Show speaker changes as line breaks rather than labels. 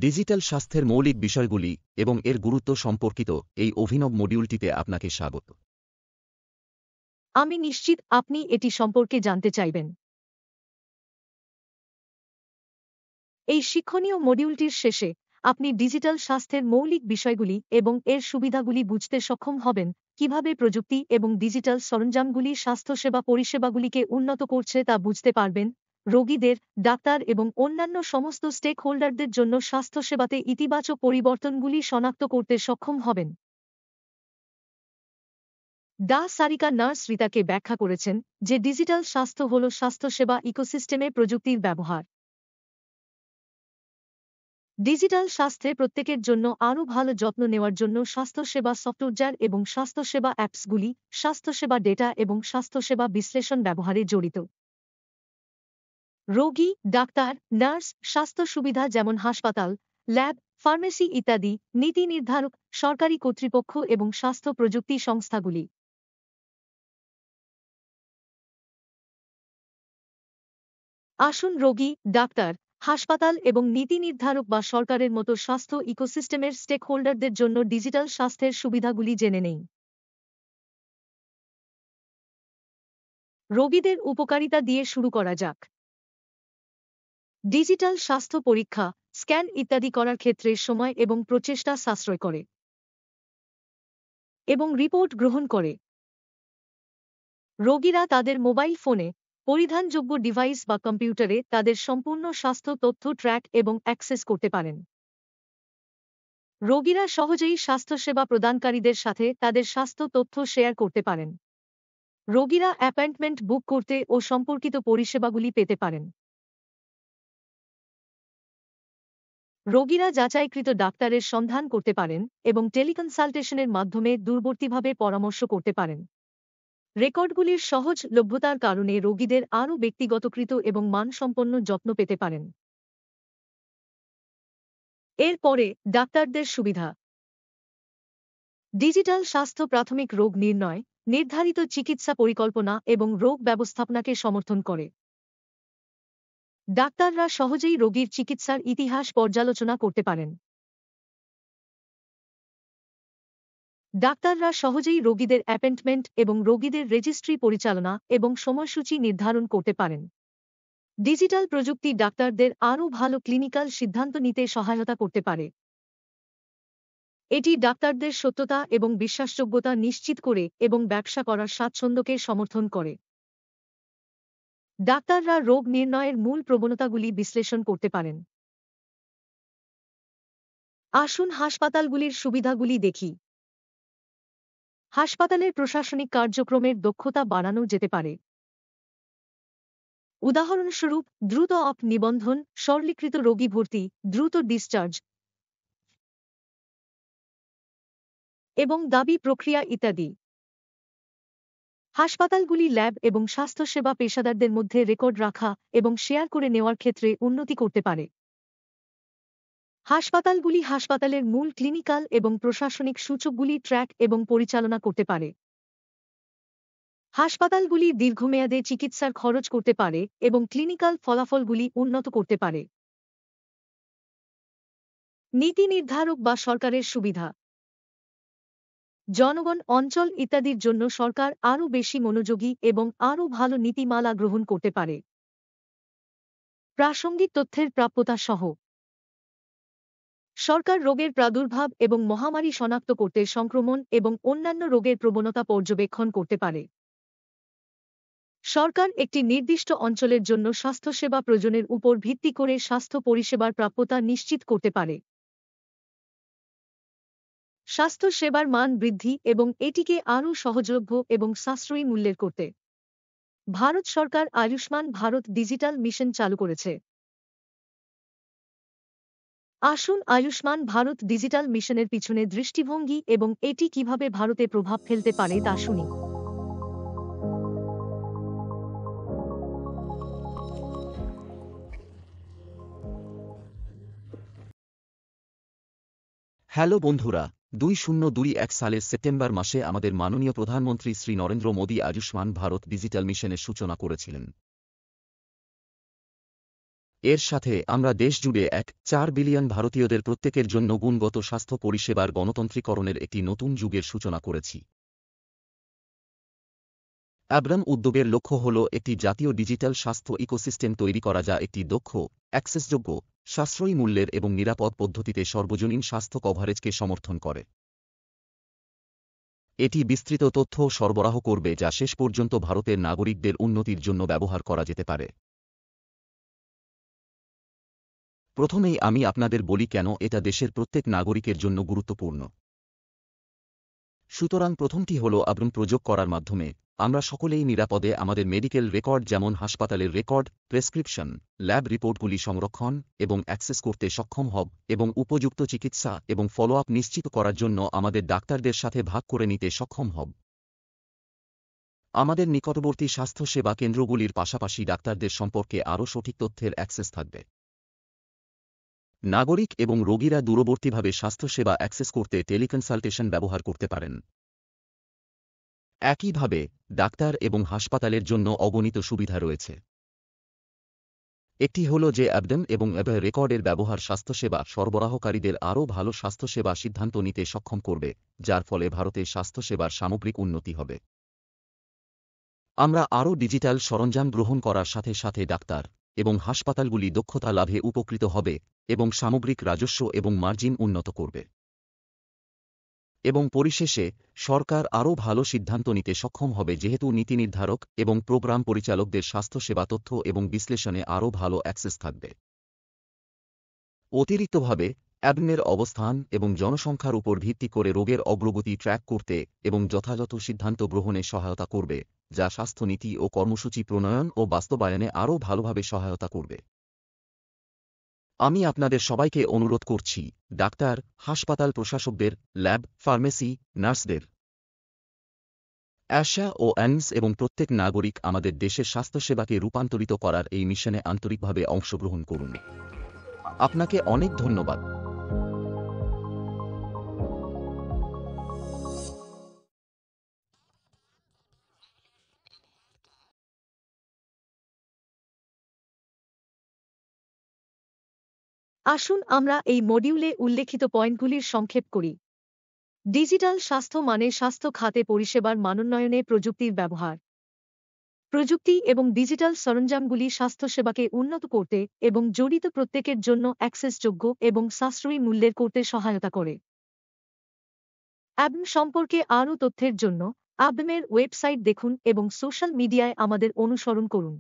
Digital স্বাস্থ্যের মৌলিক বিষয়গুলি এবং এর গুরুত্ব সম্পর্কিত এই অভিনব মডিউলটিতে আপনাকে স্বাগত।
আমি নিশ্চিত আপনি এটি সম্পর্কে জানতে চাইবেন। এই শিক্ষণীয় মডিউলটির শেষে আপনি ডিজিটাল স্বাস্থ্যের মৌলিক বিষয়গুলি এবং এর সুবিধাগুলি বুঝতে সক্ষম হবেন, কিভাবে প্রযুক্তি এবং ডিজিটাল সরঞ্জামগুলি স্বাস্থ্যসেবা পরিষেবাগুলিকে উন্নত করছে তা বুঝতে পারবেন। রোগীদের, ডাক্তার এবং অন্যান্য সমস্ত স্টেক হোল্ডারদের জন্য স্বাস্থ্যসেবাতে ইতিবাচক পরিবর্তনগুলি শনাক্ত করতে সক্ষম হবেন। ডা সারিকা নার্স রিতাকে ব্যাখ্যা করেছেন যে ডিজিটাল স্বাস্থ্য হল স্বাস্থ্যসেবা ইকোসিস্টেমে প্রযুক্তির ব্যবহার। ডিজিটাল স্বাস্থ্যে প্রত্যেকের জন্য আরও ভালো যত্ন নেওয়ার জন্য স্বাস্থ্যসেবা সফটওয়্যার এবং স্বাস্থ্যসেবা অ্যাপসগুলি স্বাস্থ্যসেবা ডেটা এবং স্বাস্থ্যসেবা বিশ্লেষণ ব্যবহারে জড়িত। রোগী, ডাক্তার, নার্স, স্বাস্থ্য সুবিধা যেমন হাসপাতাল, ল্যাব, ফার্মেসি ইত্যাদি, নীতি নির্ধারক, সরকারি কর্তৃপক্ষ এবং স্বাস্থ্য প্রযুক্তি সংস্থাগুলি। আসুন রোগী, ডাক্তার, হাসপাতাল এবং নীতি নির্ধারক বা সরকারের মতো স্বাস্থ্য ইকোসিস্টেমের স্টেকহোল্ডারদের জন্য ডিজিটাল স্বাস্থ্যের সুবিধাগুলি জেনে নেই। রোগীদের উপকারিতা দিয়ে শুরু করা যাক। ডিজিটাল স্বাস্থ্য পরীক্ষা, স্ক্যান ইত্যাদি করার ক্ষেত্রে সময় এবং প্রচেষ্টা সাশ্রয় করে এবং রিপোর্ট গ্রহণ করে। রোগীরা তাদের মোবাইল ফোনে, পরিধানযোগ্য ডিভাইস বা কম্পিউটারে তাদের সম্পূর্ণ স্বাস্থ্য তথ্য ট্র্যাক এবং অ্যাক্সেস করতে পারেন। রোগীরা সহজেই স্বাস্থ্যসেবা প্রদানকারীদের সাথে তাদের স্বাস্থ্য তথ্য শেয়ার করতে পারেন। রোগীরা অ্যাপয়েন্টমেন্ট বুক করতে ও সম্পর্কিত পরিষেবাগুলি পেতে পারেন। রোগীরা যাচাইকৃত ডাক্তারের সন্ধান করতে পারেন এবং টেলিকনসালটেশনের মাধ্যমে দূরবর্তীভাবে পরামর্শ করতে পারেন। রেকর্ডগুলির সহজলভ্যতার কারণে রোগীদের আরও ব্যক্তিগতকৃত এবং মানসম্পন্ন যত্ন পেতে পারেন। এরপরে ডাক্তারদের সুবিধা। ডিজিটাল স্বাস্থ্য প্রাথমিক রোগ নির্ণয়, নির্ধারিত চিকিৎসা পরিকল্পনা এবং রোগ ব্যবস্থাপনাকে সমর্থন করে। ডাক্তাররা সহজেই রোগীর চিকিৎসার ইতিহাস পর্যালোচনা করতে পারেন। ডাক্তাররা সহজেই রোগীদের অ্যাপয়েন্টমেন্ট এবং রোগীদের রেজিস্ট্রি পরিচালনা এবং সময়সূচি নির্ধারণ করতে পারেন। ডিজিটাল প্রযুক্তি ডাক্তারদের আরও ভালো ক্লিনিক্যাল সিদ্ধান্ত নিতে সহায়তা করতে পারে। এটি ডাক্তারদের সত্যতা এবং বিশ্বাসযোগ্যতা নিশ্চিত করে এবং ব্যবসা করার স্বাচ্ছন্দ্যকে সমর্থন করে। ডাক্তাররা রোগ নির্ণয়ের মূল প্রবণতাগুলি বিশ্লেষণ করতে পারেন। আসুন হাসপাতালগুলির সুবিধাগুলি দেখি। হাসপাতালের প্রশাসনিক কার্যক্রমের দক্ষতা বাড়ানো যেতে পারে। উদাহরণস্বরূপ, দ্রুত নিবন্ধন, সরলীকৃত রোগী ভর্তি, দ্রুত ডিসচার্জ এবং দাবি প্রক্রিয়া ইত্যাদি। হাসপাতালগুলি ল্যাব এবং স্বাস্থ্যসেবা পেশাদারদের মধ্যে রেকর্ড রাখা এবং শেয়ার করে নেওয়ার ক্ষেত্রে উন্নতি করতে পারে। হাসপাতালগুলি হাসপাতালের মূল ক্লিনিক্যাল এবং প্রশাসনিক সূচকগুলি ট্র্যাক এবং পরিচালনা করতে পারে। হাসপাতালগুলি দীর্ঘমেয়াদে চিকিৎসার খরচ করতে পারে এবং ক্লিনিক্যাল ফলাফলগুলি উন্নত করতে পারে। নীতি নির্ধারক বা সরকারের সুবিধা। জনগণ, অঞ্চল ইত্যাদির জন্য সরকার আরও বেশি মনোযোগী এবং আরও ভালো নীতিমালা গ্রহণ করতে পারে। প্রাসঙ্গিক তথ্যের প্রাপ্যতা সহ সরকার রোগের প্রাদুর্ভাব এবং মহামারী শনাক্ত করতে সংক্রমণ এবং অন্যান্য রোগের প্রবণতা পর্যবেক্ষণ করতে পারে। সরকার একটি নির্দিষ্ট অঞ্চলের জন্য স্বাস্থ্যসেবা প্রয়োজনের উপর ভিত্তি করে স্বাস্থ্য পরিষেবার প্রাপ্যতা নিশ্চিত করতে পারে। স্বাস্থ্যসেবার মান বৃদ্ধি এবং এটিকে আরও সহজলভ্য এবং সাশ্রয়ী মূল্যের করতে ভারত সরকার আয়ুষ্মান ভারত ডিজিটাল মিশন চালু করেছে। আসুন আয়ুষ্মান ভারত ডিজিটাল মিশনের পিছনে দৃষ্টিভঙ্গি এবং এটি কিভাবে ভারতে প্রভাব ফেলতে পারে তা শুনি।
হ্যালো বন্ধুরা, 2021 সালের সেপ্টেম্বর মাসে আমাদের মাননীয় প্রধানমন্ত্রী শ্রী নরেন্দ্র মোদী আয়ুষ্মান ভারত ডিজিটাল মিশনের সূচনা করেছিলেন। এর সাথে আমরা দেশ জুড়ে 1.4 বিলিয়ন ভারতীয়দের প্রত্যেকের জন্য গুণগত স্বাস্থ্য পরিষেবার গণতন্ত্রীকরণের একটি নতুন যুগের সূচনা করেছি। অ্যাব্রাম উদ্যোগের লক্ষ্য হল একটি জাতীয় ডিজিটাল স্বাস্থ্য ইকোসিস্টেম তৈরি করা, যা একটি দক্ষ, অ্যাক্সেসযোগ্য, সাশ্রয়ী মূল্যের এবং নিরাপদ পদ্ধতিতে সর্বজনীন স্বাস্থ্য কভারেজকে সমর্থন করে। এটি বিস্তৃত তথ্য সরবরাহ করবে যা শেষ পর্যন্ত ভারতের নাগরিকদের উন্নতির জন্য ব্যবহার করা যেতে পারে। প্রথমেই আমি আপনাদের বলি কেন এটা দেশের প্রত্যেক নাগরিকের জন্য গুরুত্বপূর্ণ। সুতরাং প্রথমটি হল অ্যাব্রাম প্রযোগ করার মাধ্যমে আমরা সকলেই নিরাপদে আমাদের মেডিকেল রেকর্ড, যেমন হাসপাতালের রেকর্ড, প্রেসক্রিপশন, ল্যাব রিপোর্টগুলি সংরক্ষণ এবং অ্যাক্সেস করতে সক্ষম হব এবং উপযুক্ত চিকিৎসা এবং ফলো আপ নিশ্চিত করার জন্য আমাদের ডাক্তারদের সাথে ভাগ করে নিতে সক্ষম হব। আমাদের নিকটবর্তী স্বাস্থ্যসেবা কেন্দ্রগুলির পাশাপাশি ডাক্তারদের সম্পর্কে আরও সঠিক তথ্যের অ্যাক্সেস থাকবে। নাগরিক এবং রোগীরা দূরবর্তীভাবে স্বাস্থ্যসেবা অ্যাক্সেস করতে টেলিকনসালটেশন ব্যবহার করতে পারেন। একইভাবে ডাক্তার এবং হাসপাতালের জন্য অগণিত সুবিধা রয়েছে। একটি হল যে অ্যাবডেম এবং রেকর্ডের ব্যবহার স্বাস্থ্যসেবা সরবরাহকারীদের আরও ভালো স্বাস্থ্যসেবা সিদ্ধান্ত নিতে সক্ষম করবে, যার ফলে ভারতে স্বাস্থ্যসেবার সামগ্রিক উন্নতি হবে। আমরা আরও ডিজিটাল সরঞ্জাম গ্রহণ করার সাথে সাথে ডাক্তার এবং হাসপাতালগুলি দক্ষতা লাভে উপকৃত হবে এবং সামগ্রিক রাজস্ব এবং মার্জিন উন্নত করবে। এবং পরিশেষে সরকার আরও ভালো সিদ্ধান্ত নিতে সক্ষম হবে, যেহেতু নীতি নির্ধারক এবং প্রোগ্রাম পরিচালকদের স্বাস্থ্যসেবা তথ্য এবং বিশ্লেষণে আরও ভালো অ্যাক্সেস থাকবে। অতিরিক্তভাবে অ্যাবডেমের অবস্থান এবং জনসংখ্যার উপর ভিত্তি করে রোগের অগ্রগতি ট্র্যাক করতে এবং যথাযথ সিদ্ধান্ত গ্রহণে সহায়তা করবে, যা স্বাস্থ্যনীতি ও কর্মসূচি প্রণয়ন ও বাস্তবায়নে আরও ভালোভাবে সহায়তা করবে। আমি আপনাদের সবাইকে অনুরোধ করছি, ডাক্তার, হাসপাতাল প্রশাসকদের, ল্যাব, ফার্মেসি, নার্সদের, আশা ও অ্যানস এবং প্রত্যেক নাগরিক আমাদের দেশের স্বাস্থ্যসেবাকে রূপান্তরিত করার এই মিশনে আন্তরিকভাবে অংশগ্রহণ করুন। আপনাকে অনেক ধন্যবাদ।
আসুন আমরা এই মডিউলে উল্লেখিত পয়েন্টগুলির সংক্ষেপ করি। ডিজিটাল স্বাস্থ্য মানে স্বাস্থ্য খাতে পরিষেবার মানোন্নয়নে প্রযুক্তির ব্যবহার। প্রযুক্তি এবং ডিজিটাল সরঞ্জামগুলি স্বাস্থ্যসেবাকে উন্নত করতে এবং জড়িত প্রত্যেকের জন্য অ্যাক্সেসযোগ্য এবং সাশ্রয়ী মূল্যের করতে সহায়তা করে। অ্যাবডেম সম্পর্কে আরও তথ্যের জন্য অ্যাবডেমের ওয়েবসাইট দেখুন এবং সোশ্যাল মিডিয়ায় আমাদের অনুসরণ করুন।